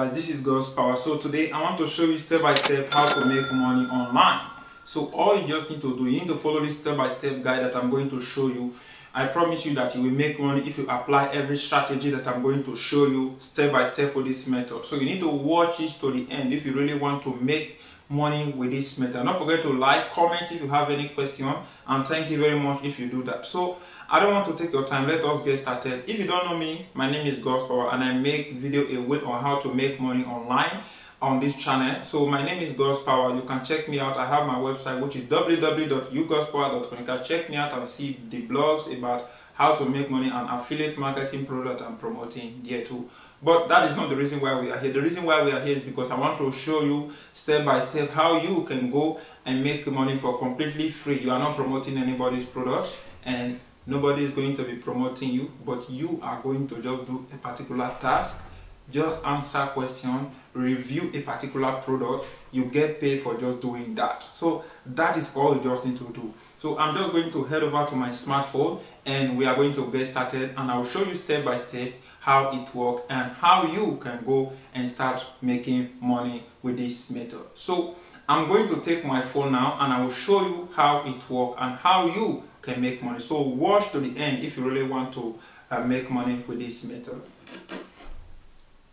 guys, this is God's Power. So today I want to show you step by step how to make money online. So all you just need to do, you need to follow this step by step guide that I'm going to show you. I promise you that you will make money if you apply every strategy that I'm going to show you step by step with this method. So you need to watch it to the end if you really want to make money with this method. Don't forget to like, comment if you have any question, and thank you very much if you do that. So I don't want to take your time, let us get started. If you don't know me, my name is God's Power and I make video a way on how to make money online on this channel. So my name is God's Power. You can check me out. I have my website, which is www.ugodspower.com. You can check me out and see the blogs about how to make money and affiliate marketing product I'm promoting there too. But that is not the reason why we are here. The reason why we are here is because I want to show you step by step how you can go and make money for completely free. You are not promoting anybody's product and nobody is going to be promoting you, but you are going to just do a particular task, just answer question, review a particular product. You get paid for just doing that. So that is all you just need to do. So I'm just going to head over to my smartphone and we are going to get started, and I will show you step by step how it works and how you can go and start making money with this method. So I'm going to take my phone now and I will show you how it works and how you can make money. So watch to the end if you really want to make money with this method.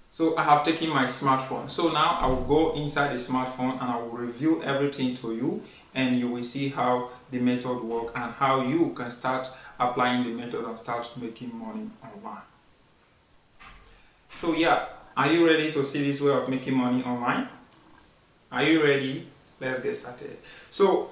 So I have taken my smartphone. So now I will go inside the smartphone and I will review everything to you, and you will see how the method works and how you can start applying the method and start making money online. So yeah, are you ready to see this way of making money online? Are you ready? Let's get started. So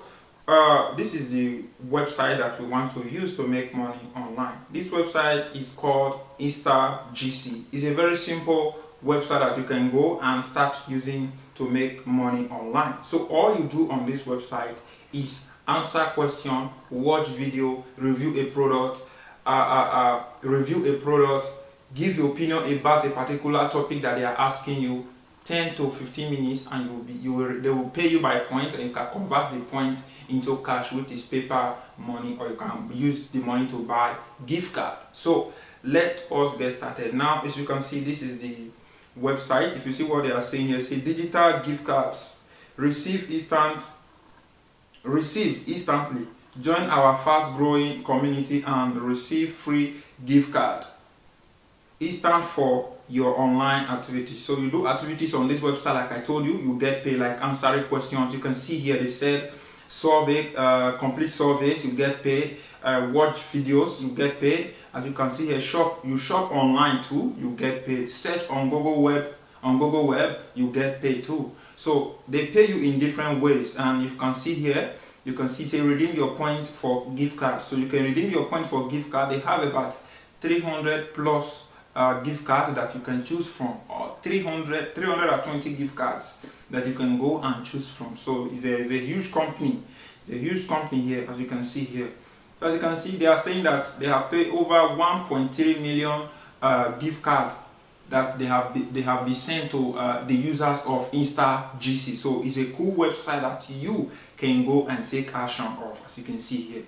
this is the website that we want to use to make money online. This website is called InstaGC. It's a very simple website that you can go and start using to make money online. So all you do on this website is answer question, watch video, review a product, give your opinion about a particular topic that they are asking you. 10 to 15 minutes, and they will pay you by points, and you can convert the points into cash, which is paper money, or you can use the money to buy gift card. So let us get started. Now, as you can see, this is the website. If you see what they are saying here, say digital gift cards, receive instantly. Join our fast growing community and receive free gift card. Instant for your online activities. So you do activities on this website, like I told you, you get paid, like answering questions. You can see here they said survey, complete surveys, you get paid, watch videos, you get paid. As you can see here, you shop online too, you get paid. Search on Google Web, you get paid too. So they pay you in different ways, and you can see here, you can see say redeem your point for gift card. So you can redeem your point for gift card. They have about 300 plus gift card that you can choose from, or 320 gift cards that you can go and choose from. So it's a huge company. It's a huge company here, as you can see here. As you can see, they are saying that they have paid over 1.3 million gift card that they have been sent to the users of InstaGC. So it's a cool website that you can go and take action of, as you can see here.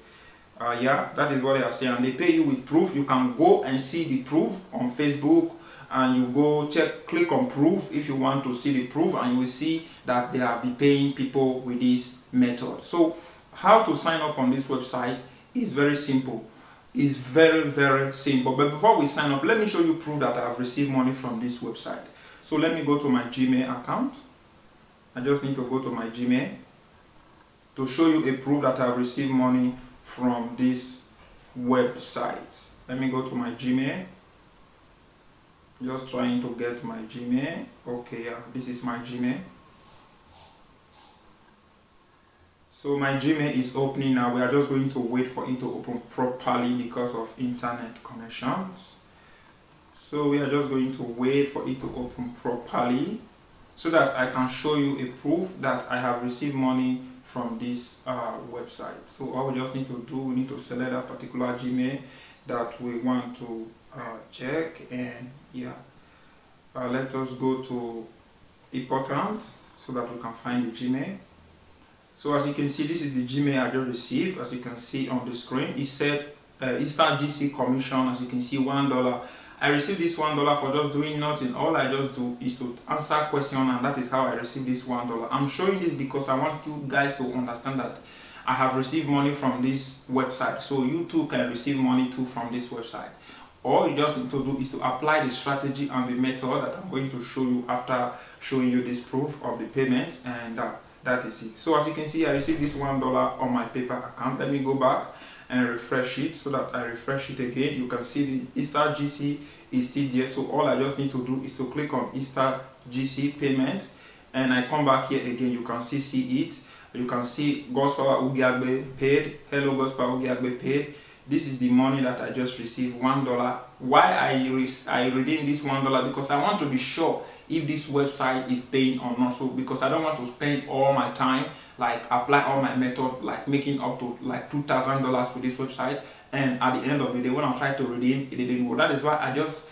Yeah, that is what they are saying. And they pay you with proof. You can go and see the proof on Facebook, and you go click on proof if you want to see the proof, and you will see that they are be paying people with this method. So how to sign up on this website is very simple. It's very, very simple. But before we sign up, let me show you proof that I have received money from this website. So let me go to my Gmail account. I just need to go to my Gmail to show you a proof that I have received money from this website. Let me go to my Gmail. Just trying to get my Gmail. Okay, yeah, this is my Gmail. So my Gmail is opening now. We are just going to wait for it to open properly because of internet connections. So we are just going to wait for it to open properly so that I can show you a proof that I have received money from this website. So all we just need to do, we need to select a particular Gmail that we want to check, and yeah, let us go to important so that we can find the Gmail. So as you can see, this is the Gmail I just received. As you can see on the screen, it said InstaGC commission, as you can see, $1. I received this $1 for just doing nothing. All I just do is to answer question, and that is how I received this $1. I'm showing this because I want you guys to understand that I have received money from this website, so you too can receive money too from this website. All you just need to do is to apply the strategy and the method that I'm going to show you after showing you this proof of the payment, and that is it. So as you can see, I received this $1 on my PayPal account. Let me go back and refresh it. So that I refresh it again, you can see the InstaGC is still there. So all I just need to do is to click on InstaGC payment, and I come back here again. You can see it. You can see Gospel Ugiagbe paid. Hello Gospel Ugiagbe paid. This is the money that I just received, $1. Why I redeemed this $1? Because I want to be sure if this website is paying or not. So because I don't want to spend all my time, like apply all my method, like making up to like $2,000 for this website, and at the end of the day when I try to redeem, it didn't go. That is why I just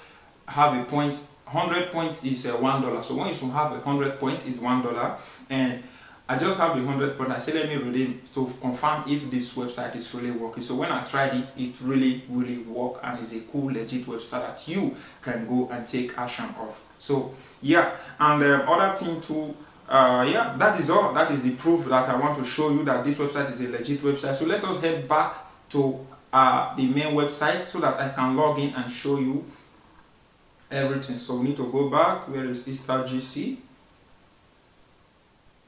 have a point. 100 points is $1. So when you have 100 points is $1, and I just have the 100 point. I say let me redeem to confirm if this website is really working. So when I tried it, it really worked, and it's a cool legit website that you can go and take action of. So yeah, and other thing too, yeah, that is all. That is the proof that I want to show you that this website is a legit website. So let us head back to the main website so that I can log in and show you everything. So we need to go back. Where is InstaGC?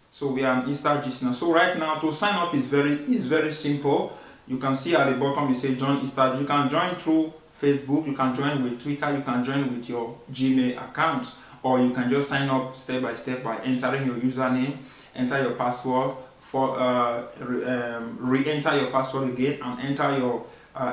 So we are on InstaGC now. So right now to sign up is very simple. You can see at the bottom it says join InstaGC. You can join through Facebook, you can join with Twitter, you can join with your Gmail account, or you can just sign up step by step by entering your username, enter your password, for re-enter your password again, and enter your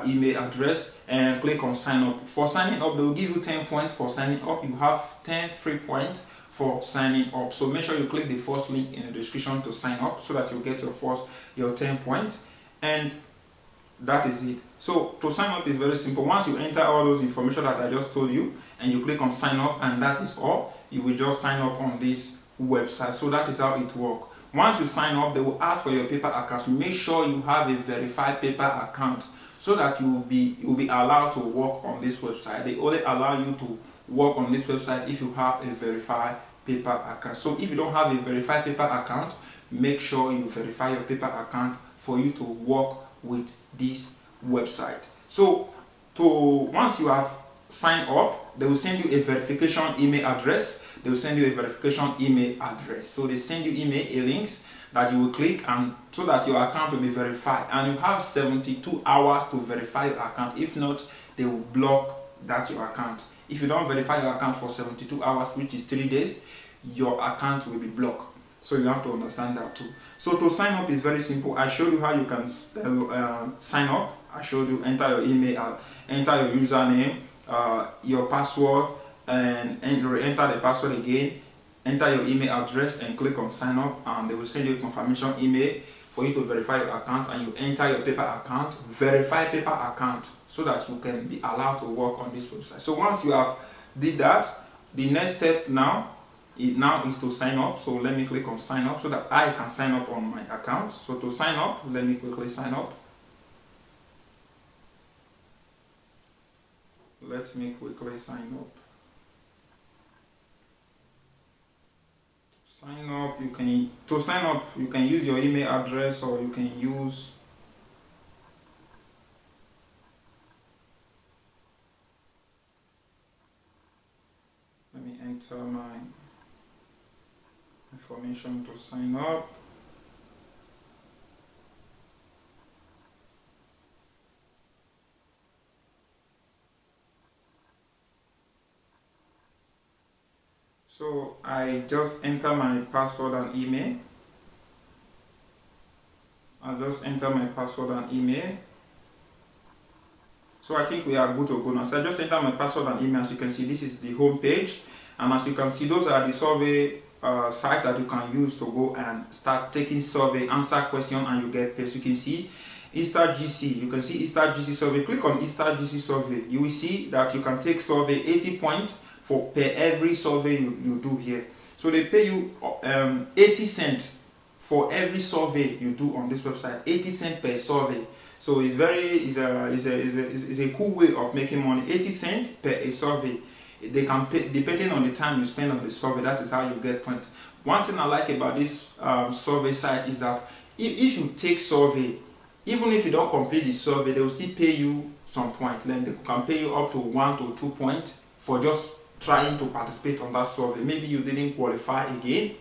email address and click on sign up. For signing up, they will give you 10 points for signing up. You have 10 free points for signing up. So make sure you click the first link in the description to sign up so that you get your 10 points, and that is it. So to sign up is very simple. Once you enter all those information that I just told you and you click on sign up, and that is all, you will just sign up on this website. So that is how it works. Once you sign up, they will ask for your PayPal account. Make sure you have a verified PayPal account so that you will be allowed to work on this website. They only allow you to work on this website if you have a verified PayPal account. So if you don't have a verified PayPal account, make sure you verify your PayPal account for you to work with this website. So once you have signed up, they will send you a verification email address. They will send you a verification email address. So they send you email links that you will click, and so that your account will be verified, and you have 72 hours to verify your account. If not, they will block your account. If you don't verify your account for 72 hours, which is 3 days, your account will be blocked. So you have to understand that too. So to sign up is very simple. I showed you how you can sign up. I showed you enter your email, enter your username, your password, and enter the password again. Enter your email address and click on sign up, and they will send you a confirmation email for you to verify your account, and you enter your PayPal account, verify PayPal account, so that you can be allowed to work on this website. So once you have did that, the next step now is to sign up. So let me click on sign up so that I can sign up on my account. So to sign up, let me quickly sign up. Let me quickly sign up. To sign up, you can use your email address, or you can use let me enter my information to sign up. So I just enter my password and email. So I think we are good to go now. So I just enter my password and email. As you can see, this is the home page, and as you can see, those are the survey site that you can use to go and start taking survey, answer question, and you get paid. So you can see InstaGC. You can see InstaGC survey. Click on InstaGC survey. You will see that you can take survey 80 points for per every survey you do here. So they pay you 80 cents for every survey you do on this website. 80 cents per survey. So it's a cool way of making money. 80 cents per a survey. They can pay depending on the time you spend on the survey. That is how you get points. One thing I like about this survey site is that if you take survey, even if you don't complete the survey, they will still pay you some point. Then they can pay you up to 1 to 2 points for just trying to participate on that survey. Maybe you didn't qualify again.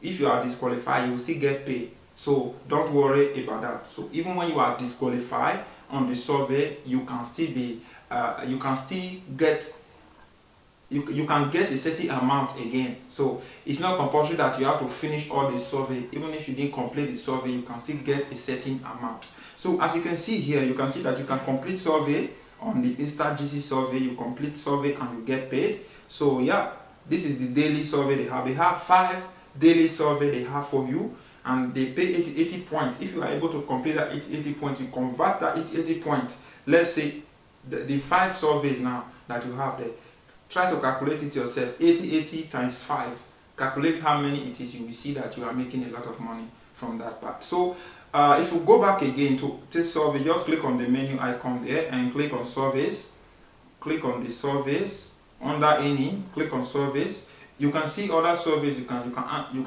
If you are disqualified, you will still get paid. So don't worry about that. So even when you are disqualified on the survey, you can still be you can get a certain amount again. So it's not compulsory that you have to finish all the survey. Even if you didn't complete the survey, you can still get a certain amount. So as you can see here, you can see that you can complete survey on the InstaGC survey. You complete survey and you get paid. So yeah, this is the daily survey they have. They have 5 daily survey they have for you, and they pay 80 points. If you are able to complete that 80 points, you convert that 80 points. Let's say the 5 surveys now that you have there. Try to calculate it yourself. 80 times 5. Calculate how many it is. You will see that you are making a lot of money from that part. So if you go back again to this survey, just click on the menu icon there and click on surveys. Click on the surveys. Under any, click on surveys. You can see other surveys. You can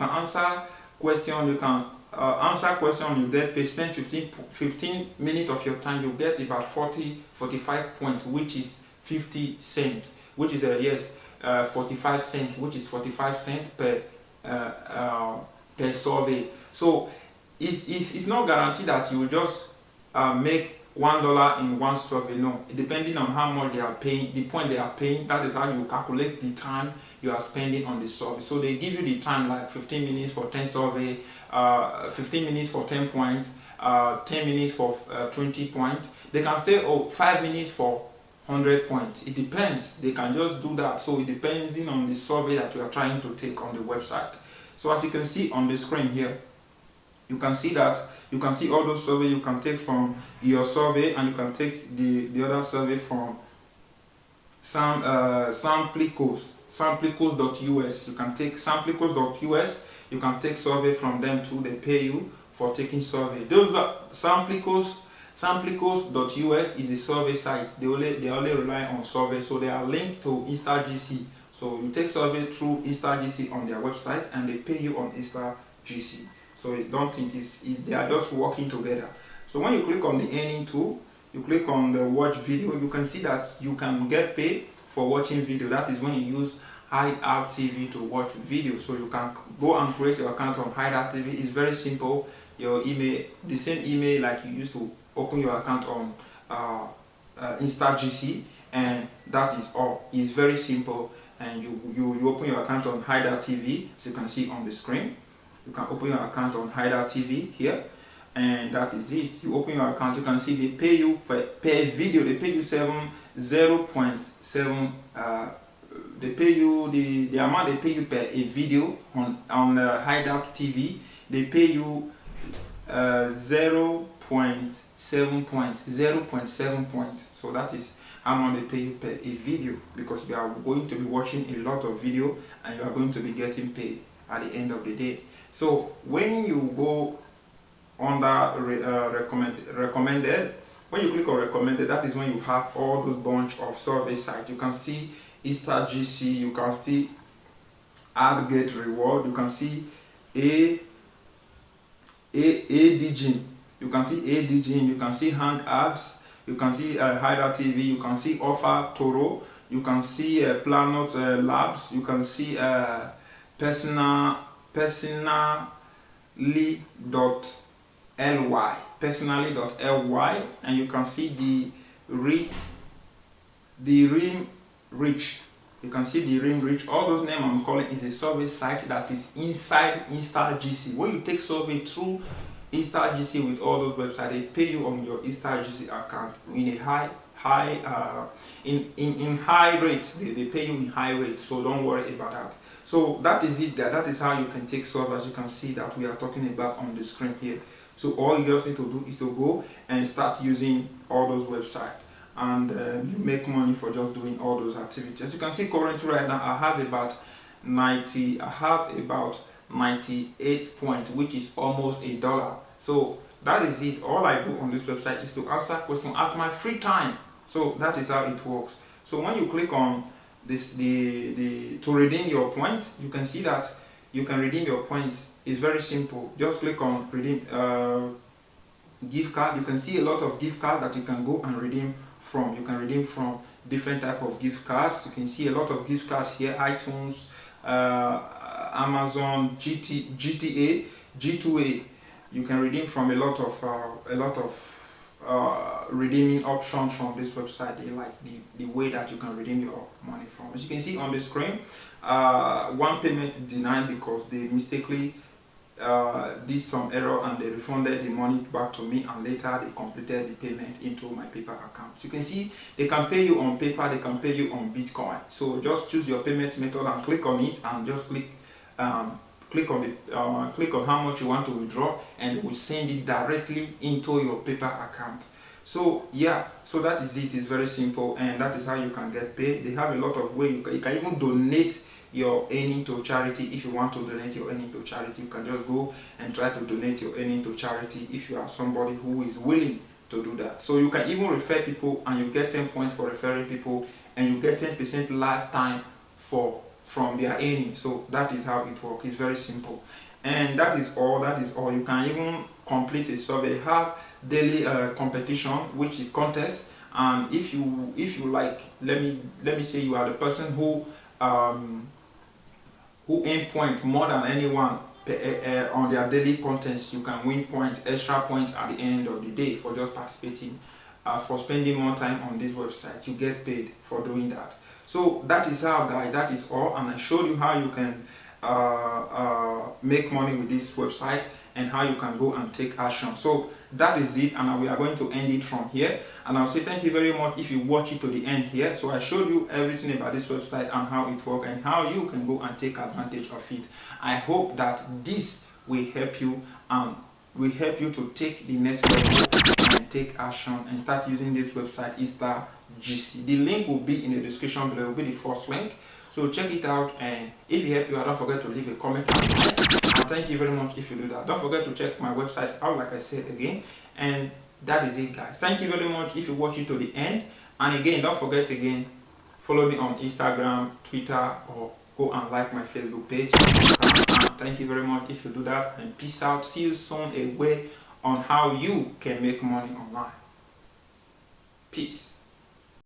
answer question. You can answer question. You get paid. Spend 15 minutes of your time. You get about 45 points, which is 50 cents. Which is 45 cents, which is 45 cents per survey. So it's not guaranteed that you will just make $1 in one survey. No, depending on how much they are paying, the point they are paying, that is how you calculate the time you are spending on the survey. So they give you the time, like 15 minutes for 10 survey, 15 minutes for 10 points, 10 minutes for 20 points. They can say, oh, 5 minutes for 100 points. It depends. They can just do that. So it depends on the survey that you are trying to take on the website. So as you can see on the screen here, you can see that you can see all those surveys you can take from your survey, and you can take the other survey from Samplicos.us. You can take Samplicos.us. You can take survey from them too. They pay you for taking survey. Those are Samplicos.us is a survey site. They only rely on survey, so they are linked to InstaGC. So you take survey through InstaGC on their website, and they pay you on InstaGC. So don't think they are just working together. So when you click on the earning tool, you click on the watch video, you can see that you can get paid for watching video. That is when you use Hideout TV to watch video. So you can go and create your account on Hideout TV. It's very simple. Your email, the same email like you used to open your account on InstaGC, and that is all. It's very simple, and you open your account on Hideout TV, as you can see on the screen. You can open your account on Hideout TV here, and that is it. You open your account, you can see they pay you per video. They pay you 0.7. They pay you the amount they pay you per a video on Hideout TV. They pay you 0.7 points. So that is how much they pay you per a video, because you are going to be watching a lot of video and you are going to be getting paid at the end of the day. So when you go under recommended, when you click on recommended, that is when you have all those bunch of survey sites. You can see InstaGC, you can see add get reward, you can see ADG, you can see ADG, you can see hang ads, you can see Hideout TV, you can see offer Toro, you can see Planet Labs, you can see personally.ly, and you can see the rim reach. You can see the rim reach. All those names I'm calling is a survey site that is inside InstaGC. When you take survey through InstaGC with all those websites, they pay you on your InstaGC account in a high rates. They pay you in high rates, so don't worry about that. So that is it, guys. That is how you can take survey, as you can see that we are talking about on the screen here. So all you just need to do is to go and start using all those websites, and you make money for just doing all those activities. As you can see currently right now, I have about 98 points, which is almost $1. So that is it. All I do on this website is to answer questions at my free time. So that is how it works. So when you click on this, to redeem your point, you can see that you can redeem your point. It's very simple. Just click on redeem gift card. You can see a lot of gift cards that you can go and redeem from. You can redeem from different type of gift cards. You can see a lot of gift cards here: iTunes, Amazon, GTA, G2A. You can redeem from a lot of redeeming options from this website. They like the way that you can redeem your money from. As you can see on the screen, one payment denied because they mistakenly did some error and they refunded the money back to me, and later they completed the payment into my PayPal account. So you can see they can pay you on PayPal, they can pay you on Bitcoin. So just choose your payment method and click on it, and just click on how much you want to withdraw, and it will send it directly into your PayPal account. So yeah, so that is it. It's very simple, and that is how you can get paid. They have a lot of ways. You can even donate your earning to charity. If you want to donate your earning to charity, you can just go and try to donate your earning to charity if you are somebody who is willing to do that. So you can even refer people, and you get 10 points for referring people, and you get 10% lifetime from their earnings. So that is how it works. It's very simple, and that is all. You can even complete a survey. They have daily competition, which is contest, and if you like, let me say you are the person who earn point more than anyone on their daily contents, you can win points, extra points at the end of the day for just participating, for spending more time on this website. You get paid for doing that. So that is how, guys, that is all, and I showed you how you can make money with this website and how you can go and take action. So that is it, and we are going to end it from here, and I'll say thank you very much if you watch it to the end here. So I showed you everything about this website and how it works and how you can go and take advantage of it. I hope that this will help you, and will help you to take the next level and take action and start using this website, InstaGC. The link will be in the description below. It will be the first link. So check it out, and if it helped you, don't forget to leave a comment and thank you very much if you do that. Don't forget to check my website out, like I said again, and that is it, guys. Thank you very much if you watch it to the end, and again, don't forget again, follow me on Instagram, Twitter, or go and like my Facebook page. And thank you very much if you do that, and peace out. See you soon, a way on how you can make money online. Peace.